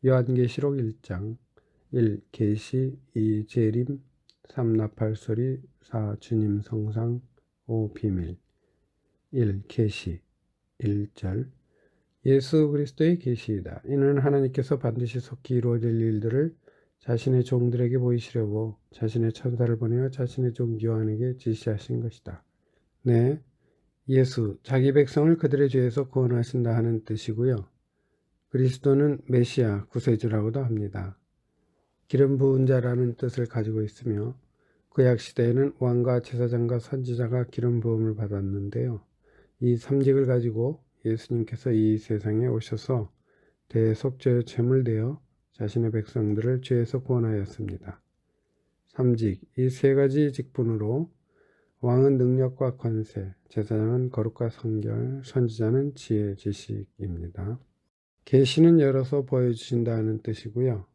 요한계시록 1장 1. 계시 2. 재림 3. 나팔소리 4. 주님 성상 5. 비밀 1. 계시 1절 예수 그리스도의 계시이다. 이는 하나님께서 반드시 속히 이루어질 일들을 자신의 종들에게 보이시려고 자신의 천사를 보내어 자신의 종 요한에게 지시하신 것이다. 네, 예수, 자기 백성을 그들의 죄에서 구원하신다 하는 뜻이고요. 그리스도는 메시아, 구세주라고도 합니다. 기름 부은 자라는 뜻을 가지고 있으며 구약 시대에는 왕과 제사장과 선지자가 기름 부음을 받았는데요. 이 삼직을 가지고 예수님께서 이 세상에 오셔서 대속죄의 제물 되어 자신의 백성들을 죄에서 구원하였습니다. 삼직, 이 세 가지 직분으로 왕은 능력과 권세, 제사장은 거룩과 성결, 선지자는 지혜, 지식입니다. 계시는 열어서 보여주신다는 뜻이고요.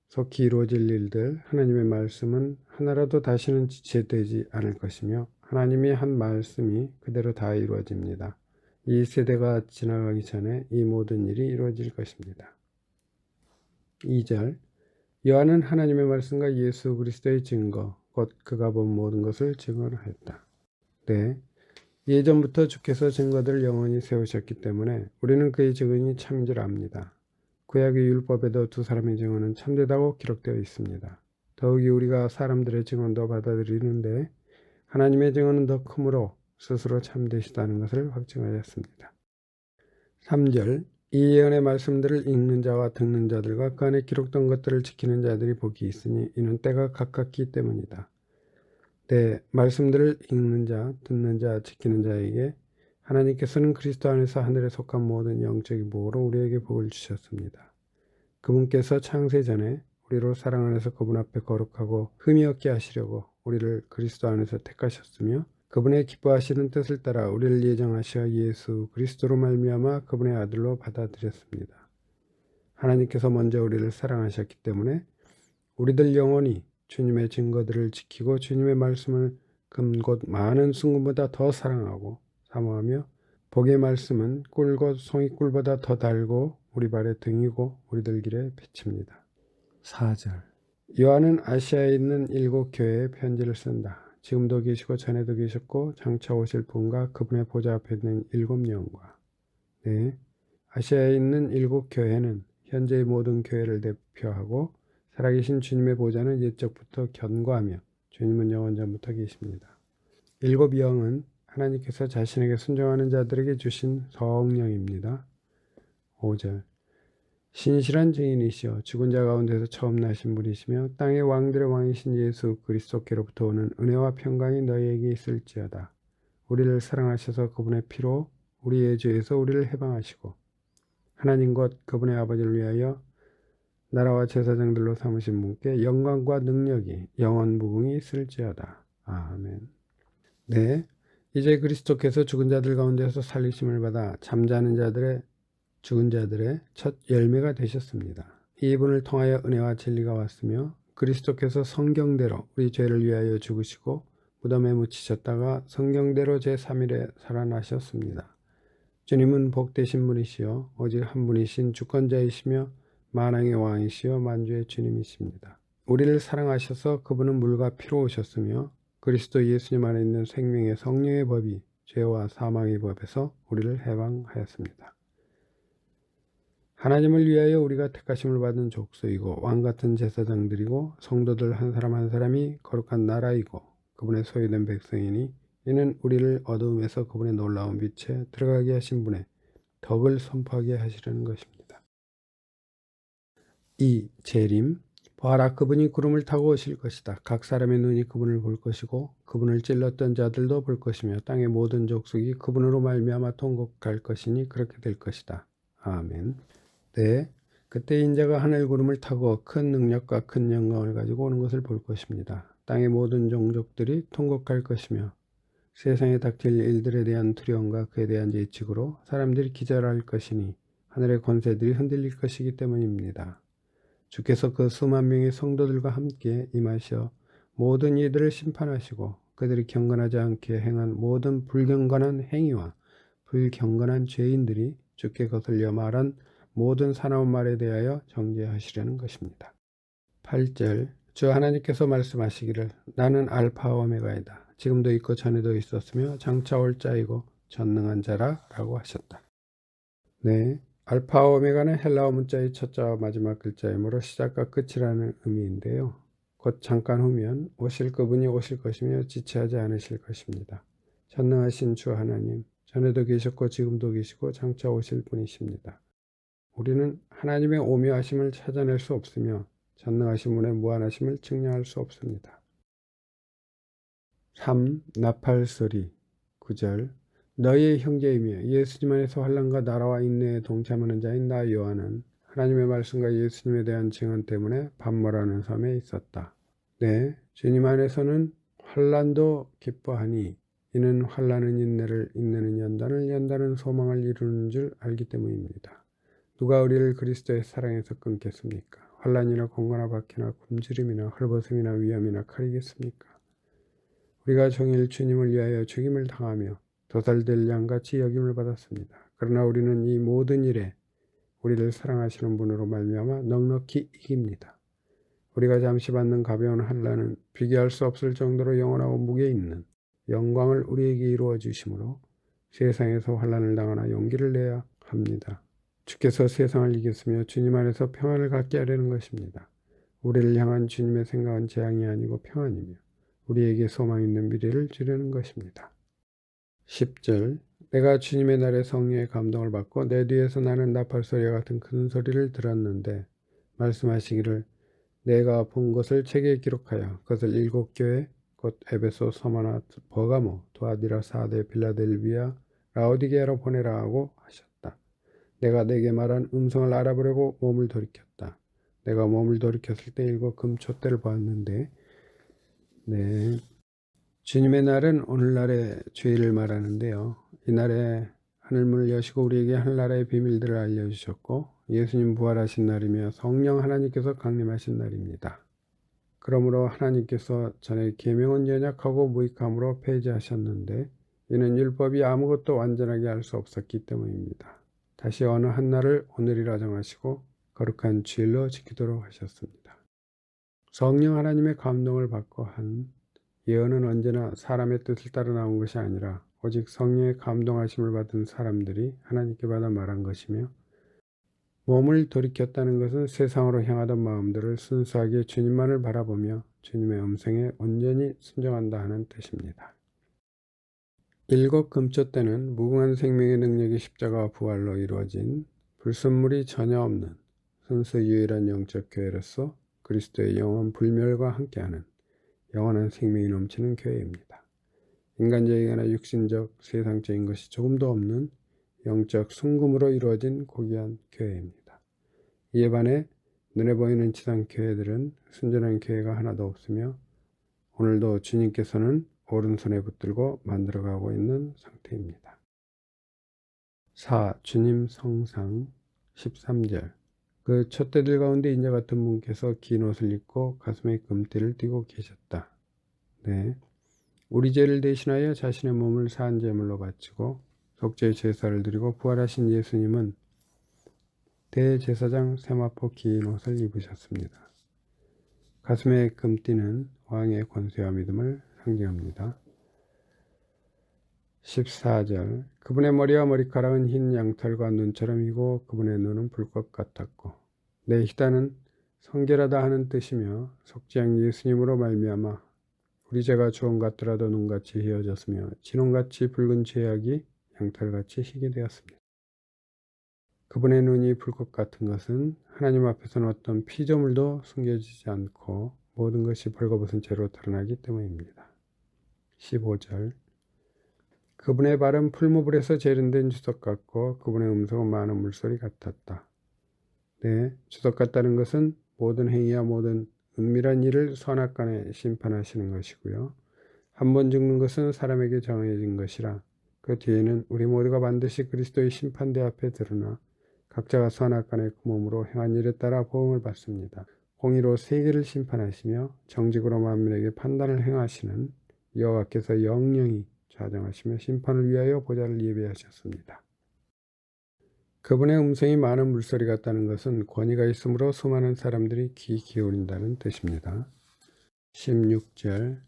속히 이루어질 일들, 하나님의 말씀은 하나라도 다시는 지체되지 않을 것이며 하나님이 한 말씀이 그대로 다 이루어집니다. 이 세대가 지나가기 전에 이 모든 일이 이루어질 것입니다. 2절 요한은 하나님의 말씀과 예수 그리스도의 증거, 곧 그가 본 모든 것을 증언하였다. 네, 예전부터 주께서 증거들을 영원히 세우셨기 때문에 우리는 그의 증언이 참인 줄 압니다. 구약의 율법에도 두 사람의 증언은 참되다고 기록되어 있습니다. 더욱이 우리가 사람들의 증언도 받아들이는데 하나님의 증언은 더 크므로 스스로 참되시다는 것을 확증하였습니다. 3절 이 예언의 말씀들을 읽는 자와 듣는 자들과 그 안에 기록된 것들을 지키는 자들이 복이 있으니 이는 때가 가깝기 때문이다. 네, 말씀들을 읽는 자, 듣는 자, 지키는 자에게 하나님께서는 그리스도 안에서 하늘에 속한 모든 영적인 복으로 우리에게 복을 주셨습니다. 그분께서 창세 전에 우리로 사랑 안에서 그분 앞에 거룩하고 흠이 없게 하시려고 우리를 그리스도 안에서 택하셨으며 그분의 기뻐하시는 뜻을 따라 우리를 예정하시어 예수 그리스도로 말미암아 그분의 아들로 받아들였습니다. 하나님께서 먼저 우리를 사랑하셨기 때문에 우리들 영혼이 주님의 증거들을 지키고 주님의 말씀을 금곧 많은 순금보다 더 사랑하고 사모하며 복의 말씀은 꿀곧 송이꿀보다 더 달고 우리 발의 등이고 우리들 길에 비칩니다. 4절 요한은 아시아에 있는 7 교회에 편지를 쓴다. 지금도 계시고 전에도 계셨고 장차 오실 분과 그분의 보좌 앞에 있는 7 영과 네, 아시아에 있는 7 교회는 현재의 모든 교회를 대표하고 살아계신 주님의 보좌는 옛적부터 견고하며 주님은 영원전부터 계십니다. 7 영은 하나님께서 자신에게 순종하는 자들에게 주신 성령입니다. 5절 신실한 증인이시여 죽은 자 가운데서 처음 나신 분이시며 땅의 왕들의 왕이신 예수 그리스도께로부터 오는 은혜와 평강이 너희에게 있을지어다. 우리를 사랑하셔서 그분의 피로 우리의 죄에서 우리를 해방하시고 하나님 곧 그분의 아버지를 위하여 나라와 제사장들로 삼으신 분께 영광과 능력이 영원 무궁히 있을지어다. 아멘. 네, 이제 그리스도께서 죽은 자들 가운데서 살리심을 받아 잠자는 자들의 죽은 자들의 첫 열매가 되셨습니다. 이분을 통하여 은혜와 진리가 왔으며 그리스도께서 성경대로 우리 죄를 위하여 죽으시고 무덤에 묻히셨다가 성경대로 제3일에 살아나셨습니다. 주님은 복되신 분이시요 오직 한 분이신 주권자이시며 만왕의 왕이시여 만주의 주님이십니다. 우리를 사랑하셔서 그분은 물과 피로 오셨으며 그리스도 예수님 안에 있는 생명의 성령의 법이 죄와 사망의 법에서 우리를 해방하였습니다. 하나님을 위하여 우리가 택하심을 받은 족속이고 왕같은 제사장들이고 성도들 한 사람 한 사람이 거룩한 나라이고 그분의 소유된 백성이니 이는 우리를 어두움에서 그분의 놀라운 빛에 들어가게 하신 분의 덕을 선포하게 하시려는 것입니다. 2. 재림 보아라 그분이 구름을 타고 오실 것이다. 각 사람의 눈이 그분을 볼 것이고 그분을 찔렀던 자들도 볼 것이며 땅의 모든 족속이 그분으로 말미암아 통곡할 것이니 그렇게 될 것이다. 아멘. 네, 그때 인자가 하늘 구름을 타고 큰 능력과 큰 영광을 가지고 오는 것을 볼 것입니다. 땅의 모든 종족들이 통곡할 것이며 세상에 닥칠 일들에 대한 두려움과 그에 대한 예측으로 사람들이 기절할 것이니 하늘의 권세들이 흔들릴 것이기 때문입니다. 주께서 그 수만 명의 성도들과 함께 임하셔 모든 이들을 심판하시고 그들이 경건하지 않게 행한 모든 불경건한 행위와 불경건한 죄인들이 주께 거슬려 말한 모든 사나운 말에 대하여 정죄하시려는 것입니다. 8절 주 하나님께서 말씀하시기를 나는 알파와 오메가이다. 지금도 있고 전에도 있었으며 장차 올 자이고 전능한 자라 라고 하셨다. 네, 알파와 오메가는 헬라어 문자의 첫자와 마지막 글자이므로 시작과 끝이라는 의미인데요. 곧 잠깐 후면 오실 그분이 오실 것이며 지체하지 않으실 것입니다. 전능하신 주 하나님, 전에도 계셨고 지금도 계시고 장차 오실 분이십니다. 우리는 하나님의 오묘하심을 찾아낼 수 없으며 전능하신 분의 무한하심을 증명할 수 없습니다. 3. 나팔소리 9절 너희의 형제이며 예수님 안에서 환난과 나라와 인내에 동참하는 자인 나 요한은 하나님의 말씀과 예수님에 대한 증언 때문에 반모라는 섬에 있었다. 네, 주님 안에서는 환난도 기뻐하니 이는 환난은 인내를, 인내는 연단을, 연단은 소망을 이루는 줄 알기 때문입니다. 누가 우리를 그리스도의 사랑에서 끊겠습니까? 환난이나 공고나 박해나 굶주림이나 헐벗음이나 위험이나 칼이겠습니까? 우리가 종일 주님을 위하여 죽임을 당하며 도살될 양같이 여김을 받았습니다. 그러나 우리는 이 모든 일에 우리를 사랑하시는 분으로 말미암아 넉넉히 이깁니다. 우리가 잠시 받는 가벼운 환난은 비교할 수 없을 정도로 영원하고 무게 있는 영광을 우리에게 이루어 주심으로 세상에서 환난을 당하나 용기를 내야 합니다. 주께서 세상을 이겼으며 주님 안에서 평안을 갖게 하려는 것입니다. 우리를 향한 주님의 생각은 재앙이 아니고 평안이며 우리에게 소망 있는 미래를 주려는 것입니다. 10절 내가 주님의 날에 성령의 감동을 받고 내 뒤에서 나는 나팔소리와 같은 큰 소리를 들었는데 말씀하시기를 내가 본 것을 책에 기록하여 그것을 7교회 곧 에베소, 서머나, 버가모, 두아디라, 사데, 빌라델비아, 라오디게아로 보내라 하고 하셨다. 내가 내게 말한 음성을 알아보려고 몸을 돌이켰다. 내가 몸을 돌이켰을 때 7 금촛대를 보았는데 네, 주님의 날은 오늘날의 주일을 말하는데요. 이날에 하늘문을 여시고 우리에게 하늘나라의 비밀들을 알려주셨고 예수님 부활하신 날이며 성령 하나님께서 강림하신 날입니다. 그러므로 하나님께서 전에 계명은 연약하고 무익함으로 폐지하셨는데 이는 율법이 아무것도 완전하게 할 수 없었기 때문입니다. 다시 어느 한 날을 오늘이라 정하시고 거룩한 주일로 지키도록 하셨습니다. 성령 하나님의 감동을 받고 한 예언은 언제나 사람의 뜻을 따라 나온 것이 아니라 오직 성령의 감동하심을 받은 사람들이 하나님께 받아 말한 것이며 몸을 돌이켰다는 것은 세상으로 향하던 마음들을 순수하게 주님만을 바라보며 주님의 음성에 온전히 순종한다 하는 뜻입니다. 7 금초대는 무궁한 생명의 능력이 십자가와 부활로 이루어진 불순물이 전혀 없는 순수 유일한 영적 교회로서 그리스도의 영원 불멸과 함께하는 영원한 생명이 넘치는 교회입니다. 인간적이거나 육신적, 세상적인 것이 조금도 없는 영적 순금으로 이루어진 고귀한 교회입니다. 이에 반해 눈에 보이는 지상 교회들은 순전한 교회가 하나도 없으며 오늘도 주님께서는 오른손에 붙들고 만들어가고 있는 상태입니다. 4. 주님 성상 13절 그 촛대들 가운데 인자 같은 분께서 긴 옷을 입고 가슴에 금띠를 띠고 계셨다. 네, 우리 죄를 대신하여 자신의 몸을 산 제물로 바치고 속죄의 제사를 드리고 부활하신 예수님은 대제사장 세마포 긴 옷을 입으셨습니다. 가슴에 금띠는 왕의 권세와 믿음을 상징합니다. 14절 그분의 머리와 머리카락은 흰 양털과 눈처럼이고 그분의 눈은 불꽃 같았고 내 희단은 성결하다 하는 뜻이며 속죄한 예수님으로 말미암아 우리 죄가 주홍 같더라도 눈같이 희어졌으며 진홍같이 붉은 죄악이 양털같이 희게 되었습니다. 그분의 눈이 불꽃 같은 것은 하나님 앞에서는 어떤 피조물도 숨겨지지 않고 모든 것이 벌거벗은 채로 드러나기 때문입니다. 15절 그분의 발은 풀무불에서 재련된 주석 같고 그분의 음성은 많은 물소리 같았다. 네, 주석 같다는 것은 모든 행위와 모든 은밀한 일을 선악간에 심판하시는 것이고요. 한 번 죽는 것은 사람에게 정해진 것이라 그 뒤에는 우리 모두가 반드시 그리스도의 심판대 앞에 드러나 각자가 선악간의 그 몸으로 행한 일에 따라 보응을 받습니다. 공의로 세계를 심판하시며 정직으로 만민에게 판단을 행하시는 여호와께서 영영이 좌정하시며 심판을 위하여 보좌를 예비하셨습니다. 그분의 음성이 많은 물소리 같다는 것은 권위가 있으므로 수많은 사람들이 귀 기울인다는 뜻입니다. 16절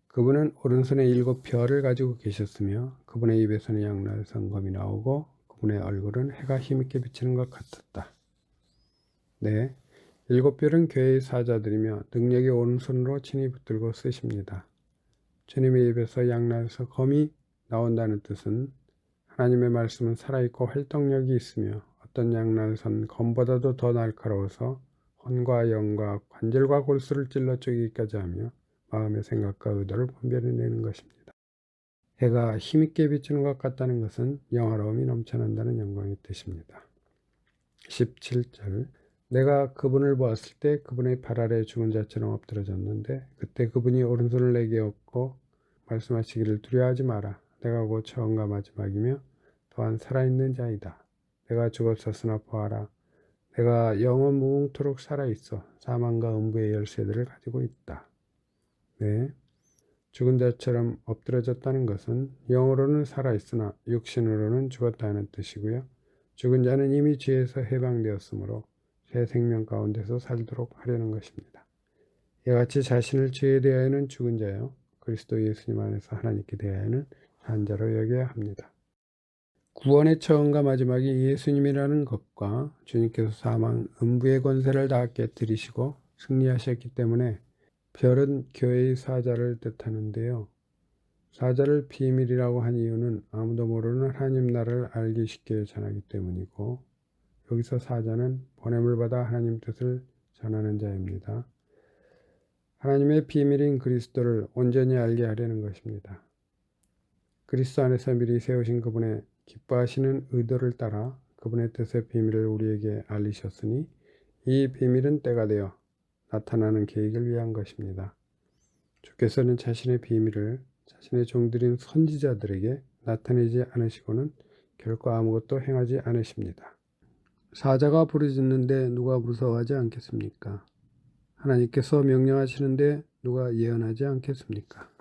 그분은 오른손에 7별을 가지고 계셨으며 그분의 입에서는 양날선 검이 나오고 그분의 얼굴은 해가 힘있게 비치는 것 같았다. 네, 7별은 교회의 사자들이며 능력이 오른손으로 친히 붙들고 쓰십니다. 주님의 입에서 양날선 검이 나온다는 뜻은 하나님의 말씀은 살아있고 활동력이 있으며 어떤 양날선 검보다도 더 날카로워서 혼과 영과 관절과 골수를 찔러 쪼개기까지 하며 마음의 생각과 의도를 분별해내는 것입니다. 해가 힘있게 비추는 것 같다는 것은 영화로움이 넘쳐난다는 영광의 뜻입니다. 17절 내가 그분을 보았을 때 그분의 발 아래 죽은 자처럼 엎드러졌는데 그때 그분이 오른손을 내게 얹고 말씀하시기를 두려워하지 마라. 내가 곧 처음과 마지막이며 또한 살아있는 자이다. 내가 죽었었으나 보아라. 내가 영원 무궁토록 살아있어 사망과 음부의 열쇠들을 가지고 있다. 네, 죽은 자처럼 엎드러졌다는 것은 영으로는 살아있으나 육신으로는 죽었다는 뜻이고요. 죽은 자는 이미 죄에서 해방되었으므로 새 생명 가운데서 살도록 하려는 것입니다. 이와 같이 자신을 죄에 대하여는 죽은 자요 그리스도 예수님 안에서 하나님께 대하여는 산 자로 여겨야 합니다. 구원의 처음과 마지막이 예수님이라는 것과 주님께서 사망, 음부의 권세를 다 깨뜨리시고 승리하셨기 때문에 별은 교회의 사자를 뜻하는데요. 사자를 비밀이라고 한 이유는 아무도 모르는 하나님 나라를 알기 쉽게 전하기 때문이고 여기서 사자는 보냄을 받아 하나님 뜻을 전하는 자입니다. 하나님의 비밀인 그리스도를 온전히 알게 하려는 것입니다. 그리스도 안에서 미리 세우신 그분의 기뻐하시는 의도를 따라 그분의 뜻의 비밀을 우리에게 알리셨으니 이 비밀은 때가 되어 나타나는 계획을 위한 것입니다. 주께서는 자신의 비밀을 자신의 종들인 선지자들에게 나타내지 않으시고는 결코 아무것도 행하지 않으십니다. 사자가 부르짖는데 누가 무서워하지 않겠습니까? 하나님께서 명령하시는데 누가 예언하지 않겠습니까?